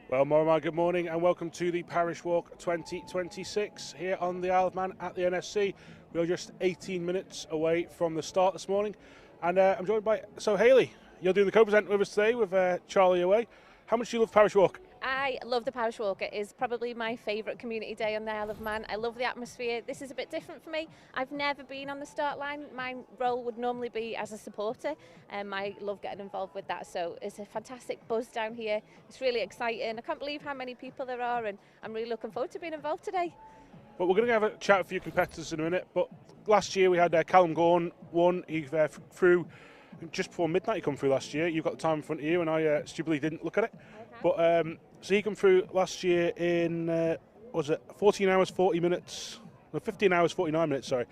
Well, Mortimer, good morning and welcome to the Parish Walk 2026 here on the Isle of Man at the NSC. We're just 18 minutes away from the start this morning, and I'm joined by Hayley. You're doing the co-present with us today with Charlie away. How much do you love Parish Walk? I love the Parish Walk. It is probably my favourite community day on the Isle of Man. I love the atmosphere. This is a bit different for me. I've never been on the start line. My role would normally be as a supporter, and I love getting involved with that. So it's a fantastic buzz down here. It's really exciting. I can't believe how many people there are, and I'm really looking forward to being involved today. Well, we're going to have a chat with a few competitors in a minute, but last year we had Callum Gorn won. He threw just before midnight. He come through last year. You've got the time in front of you, and I stupidly didn't look at it. Okay. But so he came through last year in 14 hours 40 minutes, no, 15 hours 49 minutes, sorry.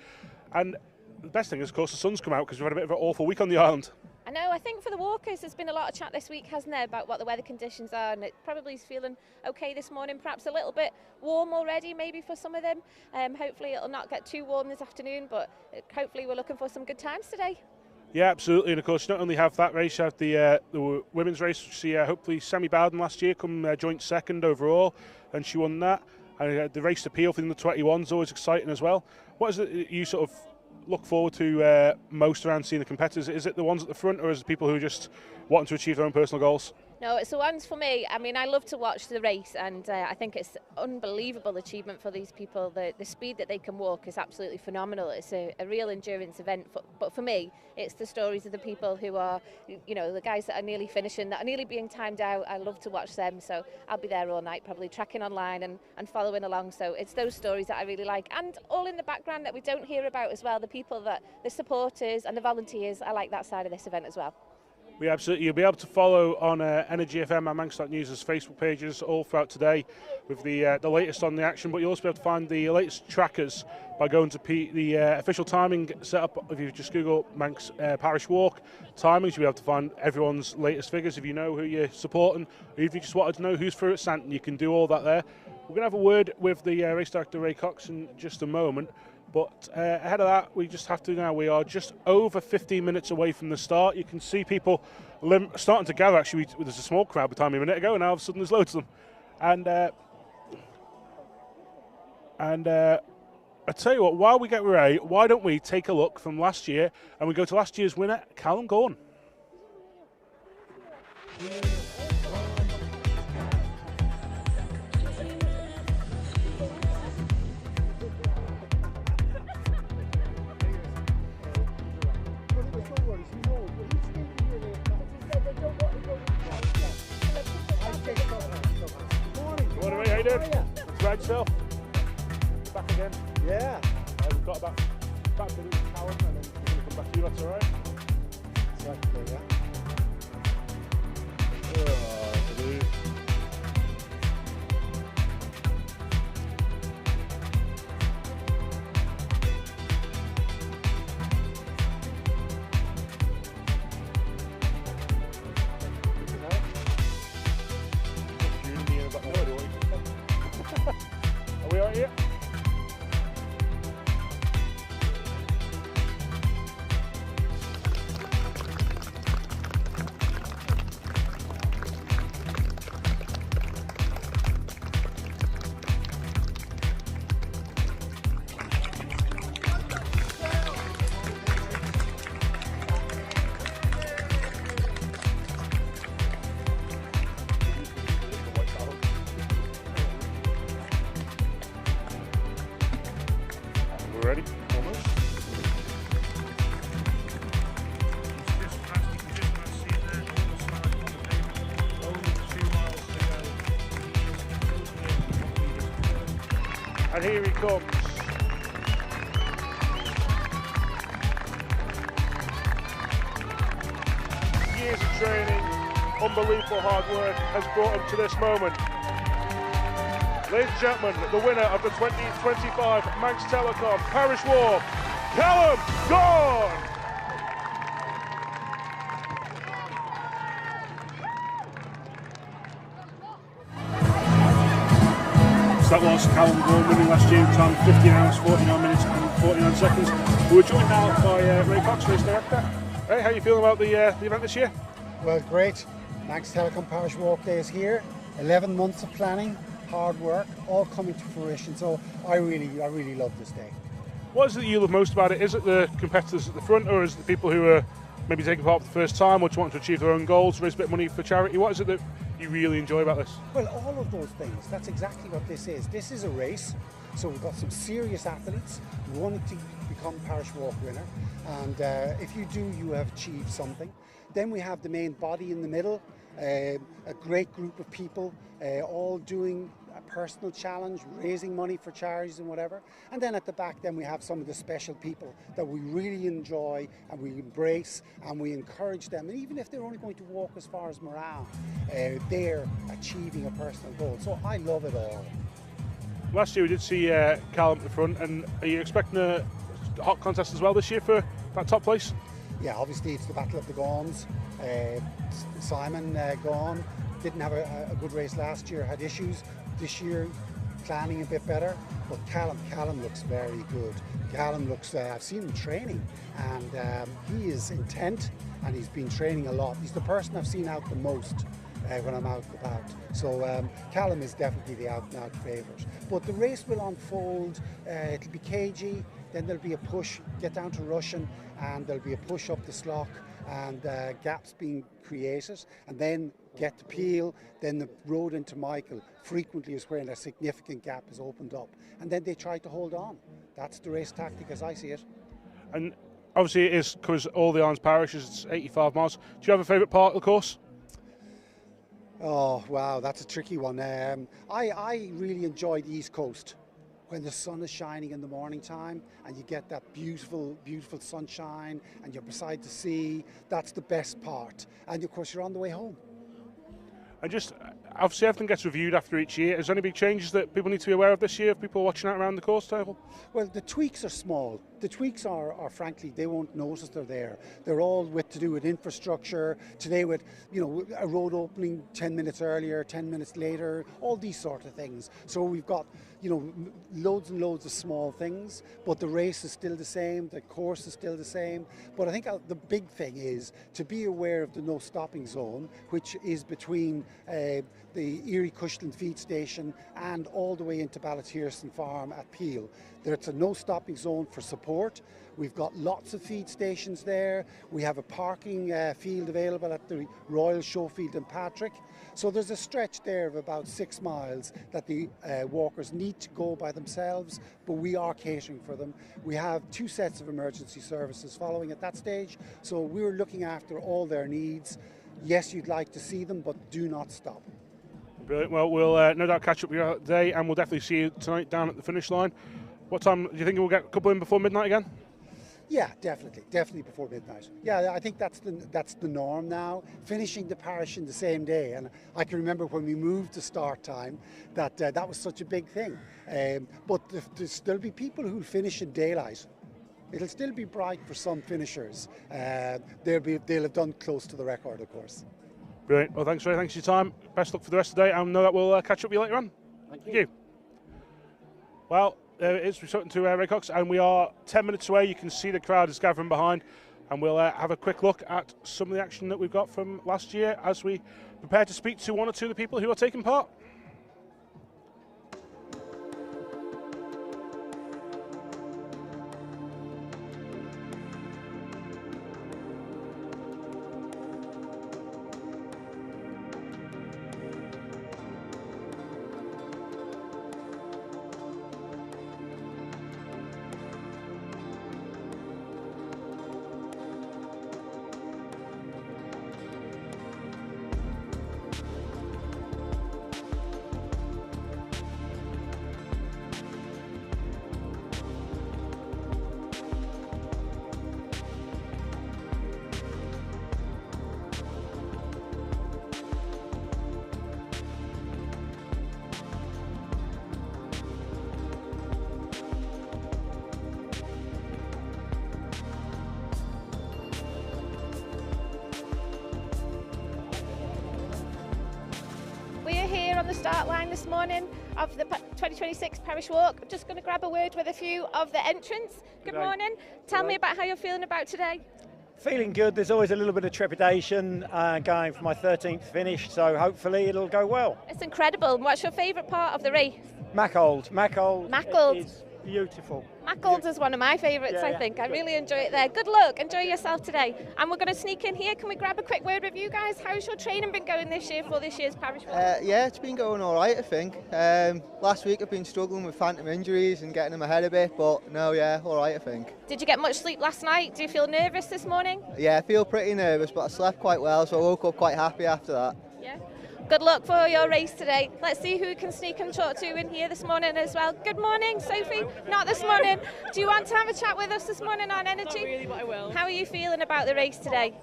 And the best thing is, of course, the sun's come out because we've had a bit of an awful week on the island. I know, I think for the walkers there's been a lot of chat this week, hasn't there, about what the weather conditions are, and it probably is feeling okay this morning, perhaps a little bit warm already maybe for some of them. Hopefully it'll not get too warm this afternoon, but hopefully we're looking for some good times today. Yeah, absolutely, and of course you not only have that race, you have the women's race, which see hopefully Sammy Bowden last year come joint second overall, and she won that. And the race appeal for the 21 is always exciting as well. What is it you sort of look forward to most around seeing the competitors? Is it the ones at the front, or is it people who just want to achieve their own personal goals? No, it's the ones for me. I mean, I love to watch the race, and I think it's unbelievable achievement for these people. The speed that they can walk is absolutely phenomenal. It's a real endurance event. But for me, it's the stories of the people who are, the guys that are nearly finishing, that are nearly being timed out. I love to watch them. So I'll be there all night, probably tracking online and following along. So it's those stories that I really like. And all in the background that we don't hear about as well, the supporters and the volunteers. I like that side of this event as well. We absolutely, you'll be able to follow on Energy FM and Manx.News' Facebook pages all throughout today with the latest on the action, but you'll also be able to find the latest trackers by going to the official timing setup. If you just Google Manx Parish Walk timings, you'll be able to find everyone's latest figures. If you know who you're supporting, or if you just wanted to know who's through at Santon, you can do all that there. We're going to have a word with the race director, Ray Cox, in just a moment. But ahead of that, we just have to now. We are just over 15 minutes away from the start. You can see people starting to gather. Actually, there's a small crowd behind me a minute ago, and now all of a sudden there's loads of them. And I tell you what, while we get Ray, why don't we take a look from last year, and we go to last year's winner, Callum Gorn. Right yourself. Back again. Yeah. We've got about a minute with Callum, and then we're going to come back to you. That's all right. Exactly. Yeah. Are we out here? Ready? Almost. And here he comes. Years of training, unbelievable hard work has brought him to this moment. Ladies and gentlemen, the winner of the 2025 Manx Telecom Parish Walk, Callum Gorn! So that was Callum Gorn winning last year, time 15 hours, 49 minutes and 49 seconds. We were joined now by Ray Cox, race director. Ray, how are you feeling about the event this year? Well, great. Manx Telecom Parish Walk Day is here. 11 months of planning, hard work, all coming to fruition. So I really love this day. What is it you love most about it? Is it the competitors at the front, or is it the people who are maybe taking part for the first time, or just want to achieve their own goals, raise a bit of money for charity? What is it that you really enjoy about this? Well, all of those things. That's exactly what this is. This is a race. So we've got some serious athletes wanting to become Parish Walk winner. And if you do, you have achieved something. Then we have the main body in the middle, a great group of people all doing a personal challenge, raising money for charities and whatever. And then at the back, then we have some of the special people that we really enjoy and we embrace and we encourage them. And even if they're only going to walk as far as Moran, they're achieving a personal goal. So I love it all. Last year we did see Callum at the front, and are you expecting a hot contest as well this year for that top place? Yeah, obviously it's the Battle of the Gawns. Simon Gawn didn't have a good race last year, had issues. This year planning a bit better, but Callum looks very good. Callum looks, I've seen him training, and he is intent, and he's been training a lot. He's the person I've seen out the most when I'm out and about. So Callum is definitely the out-and-out favourite. But the race will unfold, it'll be cagey, then there'll be a push, get down to Russian, and there'll be a push up the Slough, and gaps being created, and then get to Peel, then the road into Michael frequently is where a significant gap is opened up, and then they try to hold on. That's the race tactic as I see it. And obviously it covers all the islands parishes, it's 85 miles. Do you have a favourite part of the course? Oh wow, that's a tricky one. I really enjoy the East Coast. When the sun is shining in the morning time and you get that beautiful sunshine and you're beside the sea, that's the best part. And of course you're on the way home. And just, obviously everything gets reviewed after each year. Is there any big changes that people need to be aware of this year if people are watching out around the course table? Well, the tweaks are small. The tweaks are frankly, they won't notice they're there. They're all to do with infrastructure, today with, a road opening 10 minutes earlier, 10 minutes later, all these sort of things. So we've got, loads and loads of small things, but the race is still the same, the course is still the same. But I think the big thing is to be aware of the no stopping zone, which is between the Erie Cushland feed station and all the way into Ballotierson Farm at Peel. There's a no stopping zone for support. We've got lots of feed stations there. We have a parking field available at the Royal Showfield in Patrick. So there's a stretch there of about 6 miles that the walkers need to go by themselves, but we are catering for them. We have 2 sets of emergency services following at that stage, so we're looking after all their needs. Yes, you'd like to see them, but do not stop. Brilliant. Well, we'll no doubt catch up with you today, and we'll definitely see you tonight down at the finish line. What time do you think we'll get a couple in before midnight again? Yeah, definitely before midnight. Yeah, I think that's the norm now. Finishing the parish in the same day, and I can remember when we moved the start time that that was such a big thing. But there'll still be people who'll finish in daylight. It'll still be bright for some finishers. They'll have done close to the record, of course. Brilliant. Well, thanks for your time. Best luck for the rest of the day. I know that we'll catch up with you later on. Thank you. Thank you. Well, there it is. We're talking to Ray Cox, and we are 10 minutes away. You can see the crowd is gathering behind, and we'll have a quick look at some of the action that we've got from last year as we prepare to speak to one or two of the people who are taking part. On the start line this morning of the 2026 Parish Walk. I'm just going to grab a word with a few of the entrants. Good morning. Tell me about how you're feeling about today. Feeling good. There's always a little bit of trepidation going for my 13th finish, so hopefully it'll go well. It's incredible. What's your favourite part of the race? Machold Machold. is beautiful. Machold is one of my favourites, I think. I really enjoy it there. Good luck. Enjoy yourself today. And we're going to sneak in here. Can we grab a quick word with you guys? How's your training been going this year for this year's Parish Walk? Yeah, it's been going all right, I think. Last week I've been struggling with phantom injuries and getting in my head a bit, but no, yeah, all right, I think. Did you get much sleep last night? Do you feel nervous this morning? Yeah, I feel pretty nervous, but I slept quite well, so I woke up quite happy after that. Yeah. Good luck for your race today. Let's see who we can sneak and talk to in here this morning as well. Good morning, Sophie. Not this morning. Do you want to have a chat with us this morning on energy? Not really, but I will. How are you feeling about the race today?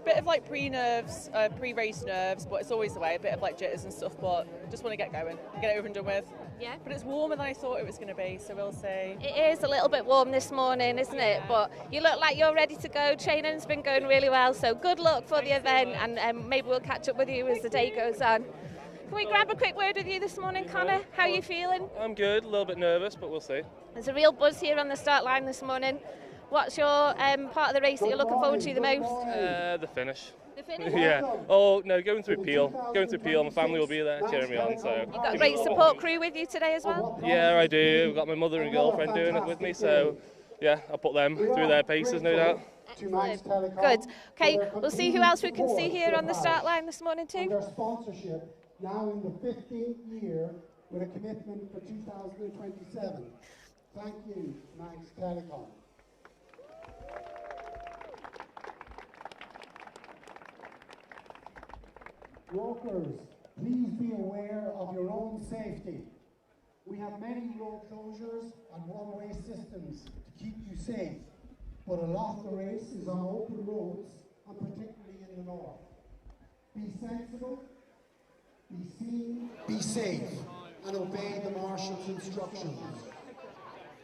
Bit of like pre-race nerves, but it's always the way. A bit of like jitters and stuff, but just want to get going, get it over and done with. Yeah. But it's warmer than I thought it was going to be, so we'll see. It is a little bit warm this morning, isn't it? But you look like you're ready to go. Training's been going really well, so good luck for the event, and maybe we'll catch up with you as the day goes on. Can we grab a quick word with you this morning, Connor? How are you feeling? I'm good, a little bit nervous, but we'll see. There's a real buzz here on the start line this morning. What's your part of the race that you're looking forward to the most? The finish. The finish? Yeah. Oh, no, going through Peel. Going through Peel, my family will be there cheering me on. So. You've got a great support crew with you today as well? Yeah, I do. I've got my mother and girlfriend doing it with me, so yeah, I'll put them through their paces, no doubt. Excellent. Good. Okay, we'll see who else we can see here on the start line this morning too. Their sponsorship now in the 15th year with a commitment for 2027. Thank you, Max Telecom. Walkers, please be aware of your own safety. We have many road closures and one-way systems to keep you safe, but a lot of the race is on open roads, and particularly in the north. Be sensible, be seen, be safe, and obey the marshal's instructions.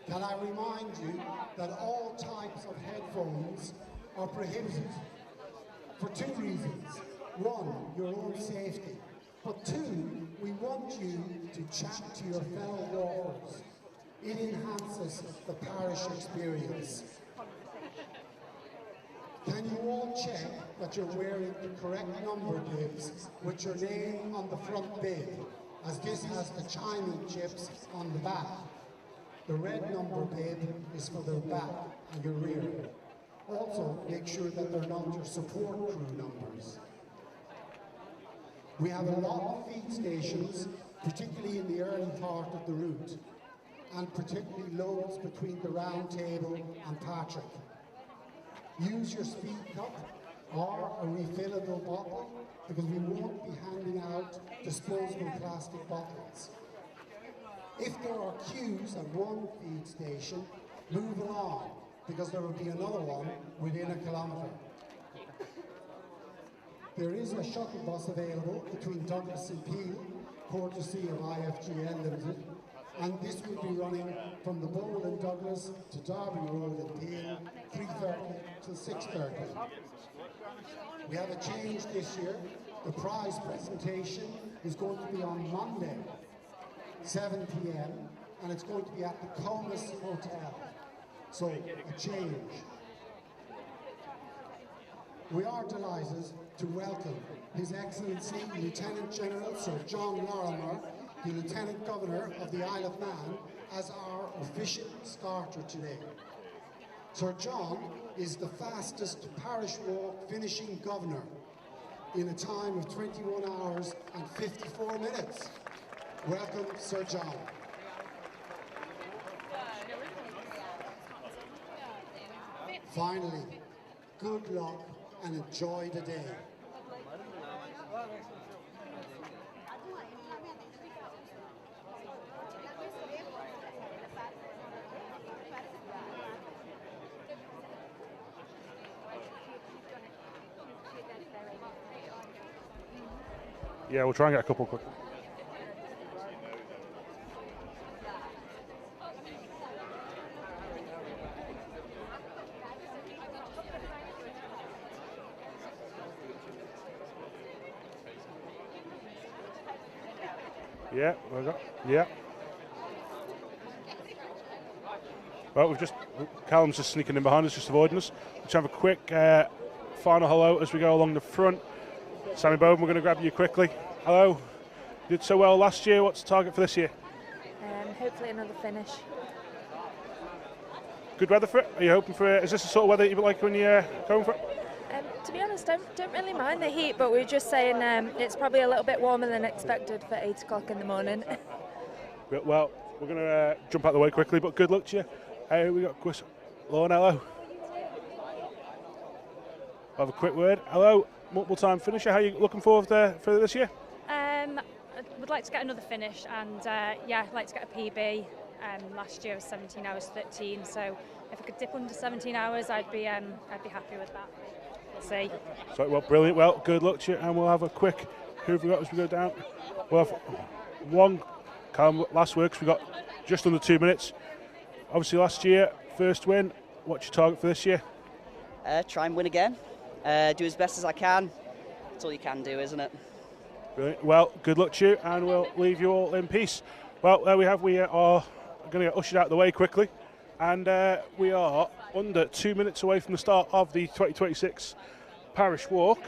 Can I remind you that all types of headphones are prohibited for two reasons. One, your own safety, but two, we want you to chat to your fellow walkers. It enhances the parish experience. Can you all check that you're wearing the correct number bibs with your name on the front bib, as this has the chiming chips on the back. The red number bib is for the back and your rear. Also, make sure that they're not your support crew numbers. We have a lot of feed stations, particularly in the early part of the route, and particularly loads between the Round Table and Patrick. Use your speed cup or a refillable bottle, because we won't be handing out disposable plastic bottles. If there are queues at one feed station, move along, because there will be another one within a kilometre. There is a shuttle bus available between Douglas and Peel, courtesy of IFGL Limited, and this will be running from the Bowl in Douglas to Derby Road in Peel, 3:30 till 6:30. We have a change this year. The prize presentation is going to be on Monday, 7 p.m, and it's going to be at the Comus Hotel. So, a change. We are delighted to welcome His Excellency Lieutenant General Sir John Lorimer, the Lieutenant Governor of the Isle of Man, as our official starter today. Sir John is the fastest Parish Walk finishing governor in a time of 21 hours and 54 minutes. Welcome, Sir John. Finally, good luck and enjoy the day. Yeah, we'll try and get a couple quick. Yeah, we got. Yeah. Well, Callum's just sneaking in behind us, just avoiding us. Let's have a quick final hello as we go along the front. Sammy Bowden, we're going to grab you quickly. Hello. You did so well last year. What's the target for this year? Hopefully another finish. Good weather for it? Are you hoping for it? Is this the sort of weather you like when you're going for it? To be honest, I don't really mind the heat, but we're just saying it's probably a little bit warmer than expected for 8 o'clock in the morning. Well, we're going to jump out of the way quickly, but good luck to you. Hey, we got Chris. Lauren, hello. I'll have a quick word. Hello, multiple time finisher. How are you looking forward for this year? I would like to get another finish, and I'd like to get a PB. Last year was 17 hours 13, so if I could dip under 17 hours, I'd be happy with that. We'll see. So, well, brilliant. Well, good luck to you, and we'll have a quick. Who have we got as we go down? We'll have one. Last works. We got just under 2 minutes. Obviously, last year first win. What's your target for this year? Try and win again. Do as best as I can. That's all you can do, isn't it? Brilliant. Well, good luck to you, and we'll leave you all in peace. Well, there we have. We are going to get ushered out of the way quickly, and we are under 2 minutes away from the start of the 2026 Parish Walk.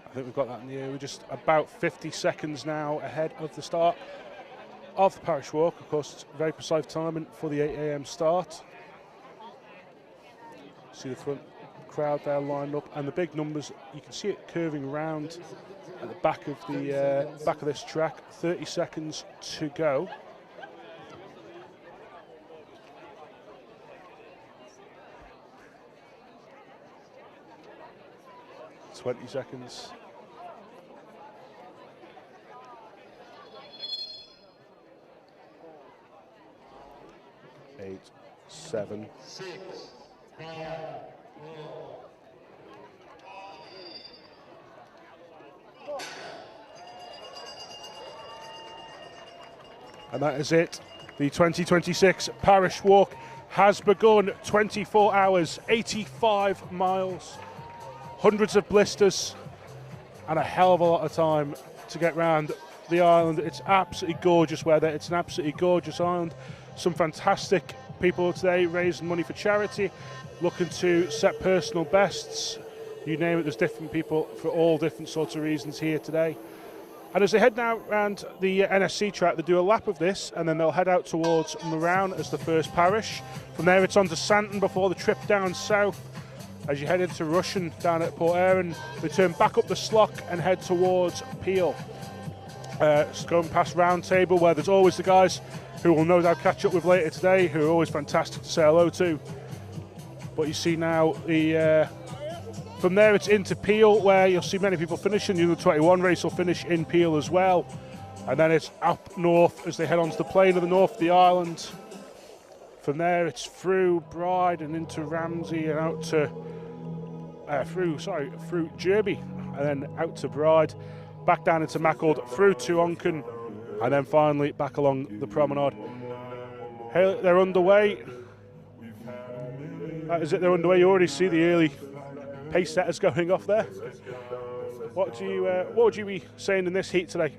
I think we've got that in the air. We're just about 50 seconds now ahead of the start of the Parish Walk. Of course, it's very precise timing for the 8 a.m. start. See the front crowd there lined up, and the big numbers. You can see it curving round at the back of this track. 30 seconds to go. $20 seconds. 8, 7, 6, 5, 4. And that is it. The 2026 Parish Walk has begun. 24 hours, 85 miles, hundreds of blisters, and a hell of a lot of time to get round the island. It's absolutely gorgeous weather. It's an absolutely gorgeous island. Some fantastic people today raising money for charity, looking to set personal bests. You name it, there's different people for all different sorts of reasons here today. And as they head now around the NSC track, they do a lap of this, and then they'll head out towards Moran as the first parish. From there it's on to Santon before the trip down south. As you head into Rushen down at Port Erin, they turn back up the Slough and head towards Peel. Going past Round Table, where there's always the guys who we'll no doubt catch up with later today, who are always fantastic to say hello to. But you see now, from there it's into Peel, where you'll see many people finishing. The under 21 race will finish in Peel as well. And then it's up north as they head onto the plain of the north of the island. From there it's through Bride and into Ramsey and out to through Derby, and then out to Bride, back down into Mackle, through to Onken, and then finally back along the promenade. Hey, they're underway. That is it, they're underway. You already see the early pace setters going off there. What would you be saying in this heat today?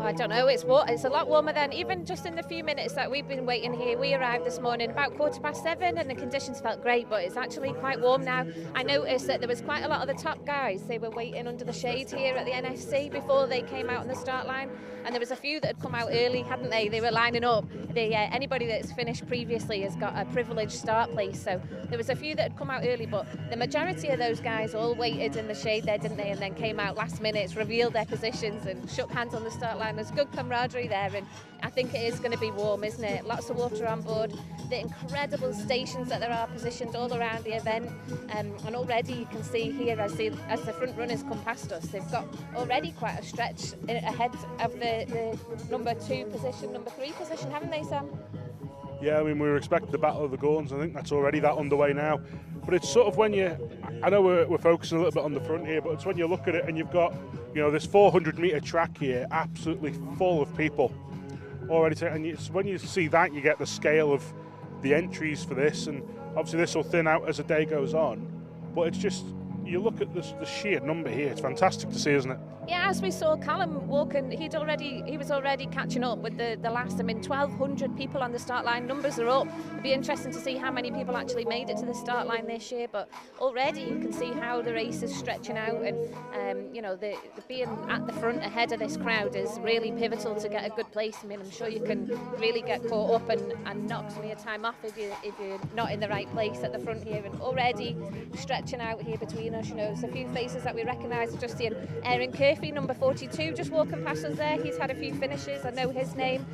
I don't know, it's a lot warmer than even just in the few minutes that we've been waiting here. We arrived this morning about 7:15 and the conditions felt great, but it's actually quite warm now. I noticed that there was quite a lot of the top guys. They were waiting under the shade here at the NSC before they came out on the start line, and there was a few that had come out early, hadn't they? They were lining up. Anybody that's finished previously has got a privileged start place, so there was a few that had come out early, but the majority of those guys all waited in the shade there, didn't they, and then came out last minute, revealed their positions and shook hands on the start line line. There's good camaraderie there, and I think it is going to be warm, isn't it? Lots of water on board, the incredible stations that there are positioned all around the event, and already you can see here as the front runners come past us, they've got already quite a stretch ahead of the number 2 position, number 3 position, haven't they, Sam? Yeah, I mean, we were expecting the Battle of the Gorns. I think that's already that underway now. But it's sort of when I know we're focusing a little bit on the front here, but it's when you look at it and you've got, this 400-metre track here, absolutely full of people already. And it's when you see that, you get the scale of the entries for this. And obviously this will thin out as the day goes on. But it's just, you look at the sheer number here, it's fantastic to see, isn't it? Yeah, as we saw Callum walking, he was already catching up with the last. 1,200 people on the start line. Numbers are up. It'd be interesting to see how many people actually made it to the start line this year. But already you can see how the race is stretching out, and the being at the front ahead of this crowd is really pivotal to get a good place. I mean, I'm sure you can really get caught up and knock some of your time off if you're not in the right place at the front here. And already stretching out here between us, there's a few faces that we recognise. Just seeing Aaron Curfew, number 42, just walking past us there. He's had a few finishes. I know his name.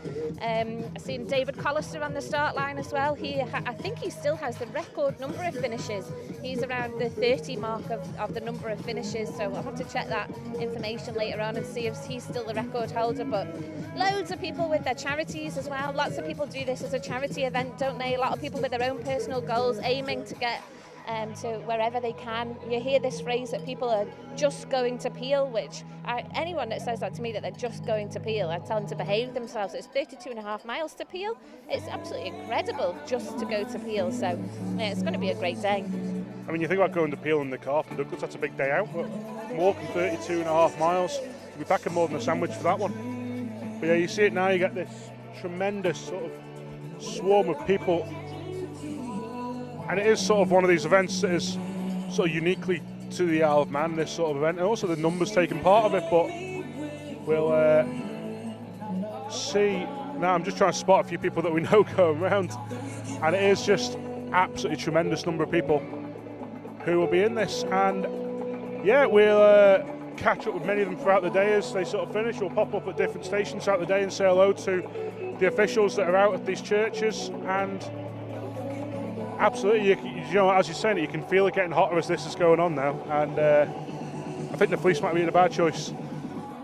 I've seen David Collister on the start line as well. I think he still has the record number of finishes. He's around the 30 mark of the number of finishes, so I'll have to check that information later on and see if he's still the record holder. But loads of people with their charities as well. Lots of people do this as a charity event, don't they? A lot of people with their own personal goals, aiming to get to wherever they can. You hear this phrase that people are just going to Peel, which anyone that says that to me, that they're just going to Peel, I tell them to behave themselves. It's 32.5 miles to Peel. It's absolutely incredible just to go to Peel, so yeah, it's going to be a great day. I mean, you think about going to Peel in the car from Douglas, that's a big day out, but walking 32.5 miles, you'll be packing more than a sandwich for that one. But yeah, you see it now, you get this tremendous sort of swarm of people. And it is sort of one of these events that is sort of uniquely to the Isle of Man, this sort of event, and also the numbers taking part of it. But we'll see now. I'm just trying to spot a few people that we know going around, and it is just absolutely tremendous number of people who will be in this. And yeah, we'll catch up with many of them throughout the day as they sort of finish. We'll pop up at different stations throughout the day and say hello to the officials that are out at these churches. And absolutely, as you're saying, you can feel it getting hotter as this is going on now, and I think the fleece might be in a bad choice.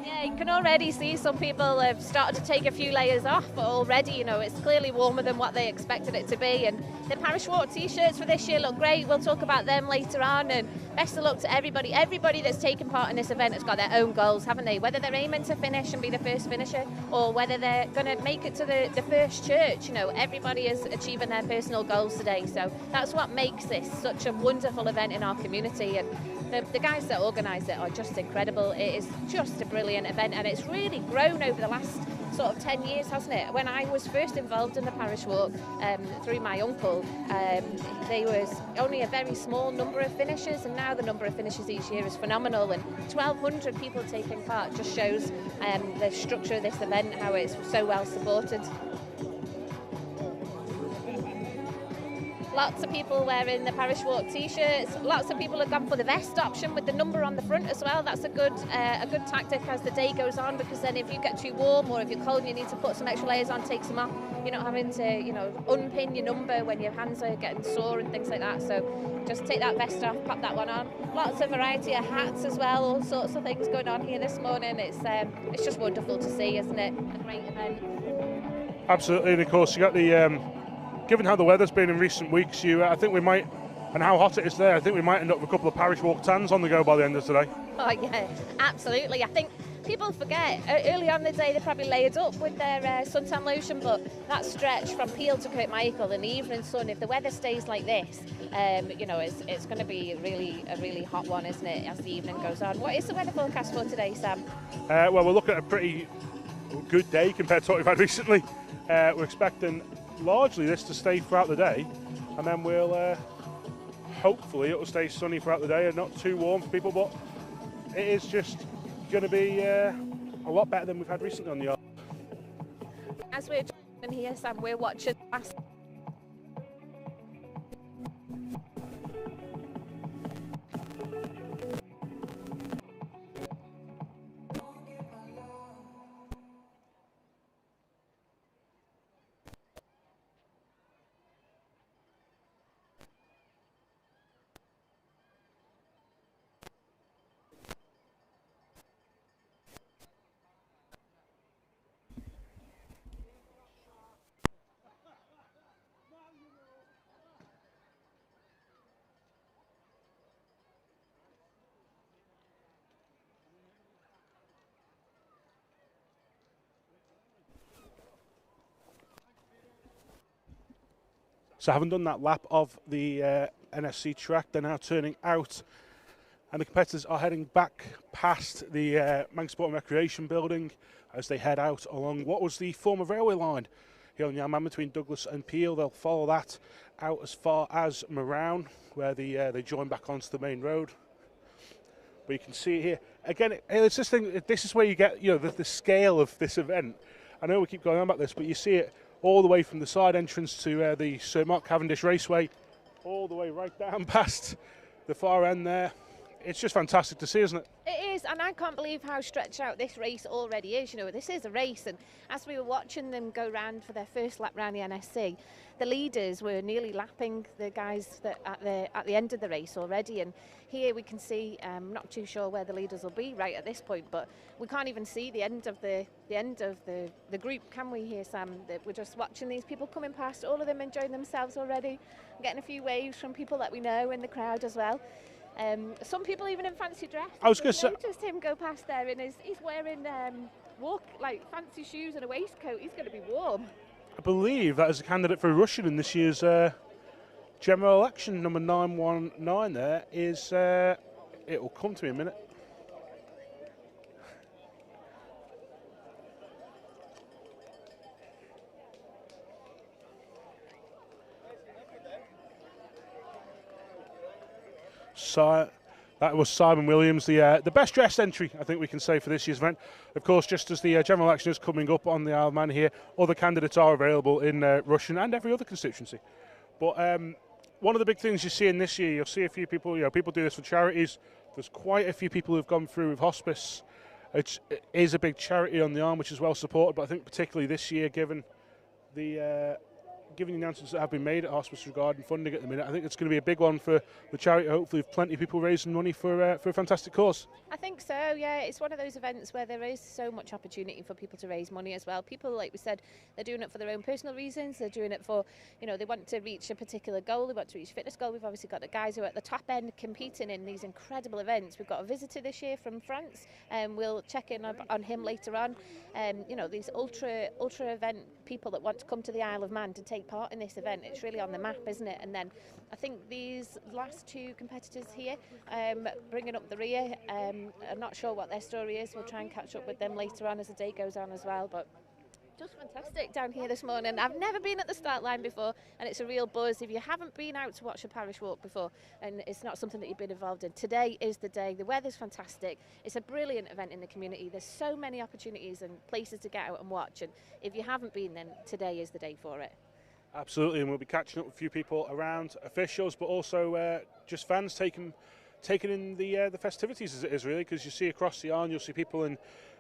Yeah, you can already see some people have started to take a few layers off, but already, it's clearly warmer than what they expected it to be. And the Parish Walk t-shirts for this year look great. We'll talk about them later on, and best of luck to everybody. Everybody that's taken part in this event has got their own goals, haven't they? Whether they're aiming to finish and be the first finisher, or whether they're going to make it to the first church, everybody is achieving their personal goals today. So that's what makes this such a wonderful event in our community. And the guys that organise it are just incredible. It is just a brilliant event, and it's really grown over the last sort of 10 years, hasn't it? When I was first involved in the Parish Walk through my uncle, there was only a very small number of finishers, and now the number of finishers each year is phenomenal, and 1,200 people taking part just shows the structure of this event, how it's so well supported. Lots of people wearing the Parish Walk t-shirts. Lots of people have gone for the vest option with the number on the front as well. That's a good tactic as the day goes on, because then if you get too warm or if you're cold and you need to put some extra layers on, take them off. You're not having to, unpin your number when your hands are getting sore and things like that. So just take that vest off, pop that one on. Lots of variety of hats as well. All sorts of things going on here this morning. It's just wonderful to see, isn't it? A great event. Absolutely, and of course you got the. Given how the weather's been in recent weeks, I think we might, and how hot it is there, I think we might end up with a couple of Parish Walk tans on the go by the end of today. Oh yeah, absolutely. I think people forget, early on in the day they probably layered up with their suntan lotion, but that stretch from Peel to Kirkmichael in the evening sun, if the weather stays like this, it's going to be a really hot one, isn't it, as the evening goes on. What is the weather forecast for today, Sam? Well, we're looking at a pretty good day compared to what we've had recently. We're expecting largely this to stay throughout the day, and then we'll hopefully it will stay sunny throughout the day and not too warm for people, but it is just going to be a lot better than we've had recently on the yard. As we're in here, Sam, we're watching So having done that lap of the NSC track, they're now turning out, and the competitors are heading back past the Manchester and Recreation building as they head out along what was the former railway line here on the Isle of Man between Douglas and Peel. They'll follow that out as far as Moran, where they join back onto the main road. But you can see it here again. It's this thing. This is where you get the scale of this event. I know we keep going on about this, but you see it all the way from the side entrance to the Sir Mark Cavendish Raceway, all the way right down past the far end there. It's just fantastic to see, isn't it? It is, and I can't believe how stretched out this race already is. This is a race, and as we were watching them go round for their first lap round the NSC, the leaders were nearly lapping the guys that at the end of the race already. And here we can see, not too sure where the leaders will be right at this point, but we can't even see the end of the group, can we? Here, Sam? We're just watching these people coming past, all of them enjoying themselves already, getting a few waves from people that we know in the crowd as well. Some people even in fancy dress. I was going to say, noticed him go past there, and he's wearing fancy shoes and a waistcoat. He's going to be warm. I believe that is a candidate for Russian in this year's general election. Number 919 there is. It will come to me in a minute. So that was Simon Williams, the best dressed entry, I think we can say, for this year's event. Of course, just as the general election is coming up on the Isle of Man here, other candidates are available in Russian and every other constituency. But one of the big things you see in this year, you'll see a few people, people do this for charities. There's quite a few people who've gone through with hospice. It is a big charity on the arm, which is well supported, but I think particularly this year, given the announcements that have been made at hospice regarding funding at the minute, I think it's going to be a big one for the charity. Hopefully, with plenty of people raising money for a fantastic cause. I think so. Yeah, it's one of those events where there is so much opportunity for people to raise money as well. People, like we said, they're doing it for their own personal reasons. They're doing it for, they want to reach a particular goal. They want to reach a fitness goal. We've obviously got the guys who are at the top end competing in these incredible events. We've got a visitor this year from France, and we'll check in on him later on. These ultra event people that want to come to the Isle of Man to take part in this event. It's really on the map, isn't it? And then I think these last two competitors here, bringing up the rear, I'm not sure what their story is. We'll try and catch up with them later on as the day goes on as well. But just fantastic down here this morning. I've never been at the start line before, and it's a real buzz. If you haven't been out to watch a Parish Walk before, and it's not something that you've been involved in, today is the day. The weather's fantastic. It's a brilliant event in the community. There's so many opportunities and places to get out and watch, and if you haven't been, then today is the day for it. Absolutely, and we'll be catching up with a few people around, officials, but also just fans taking in the festivities as it is, really, because you see across the Arn, you'll see people in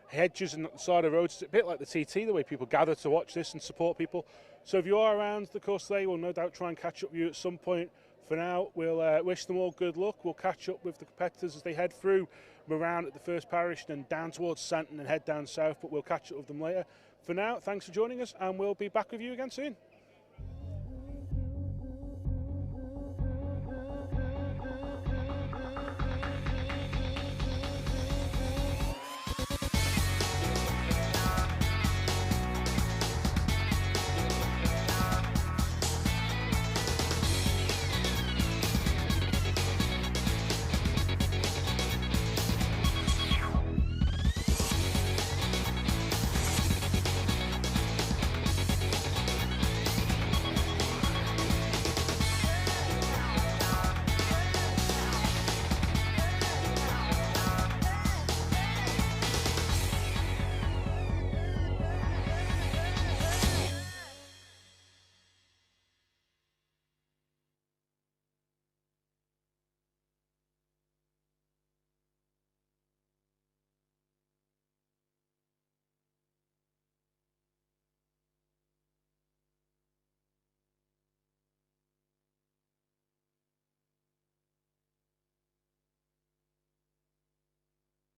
hedges and the side of roads. It's a bit like the TT, the way people gather to watch this and support people. So if you are around the course today, we'll no doubt try and catch up with you at some point. For now, we'll wish them all good luck. We'll catch up with the competitors as they head through Moran at the first parish, then down towards Santon and head down south, but we'll catch up with them later. For now, thanks for joining us, and we'll be back with you again soon.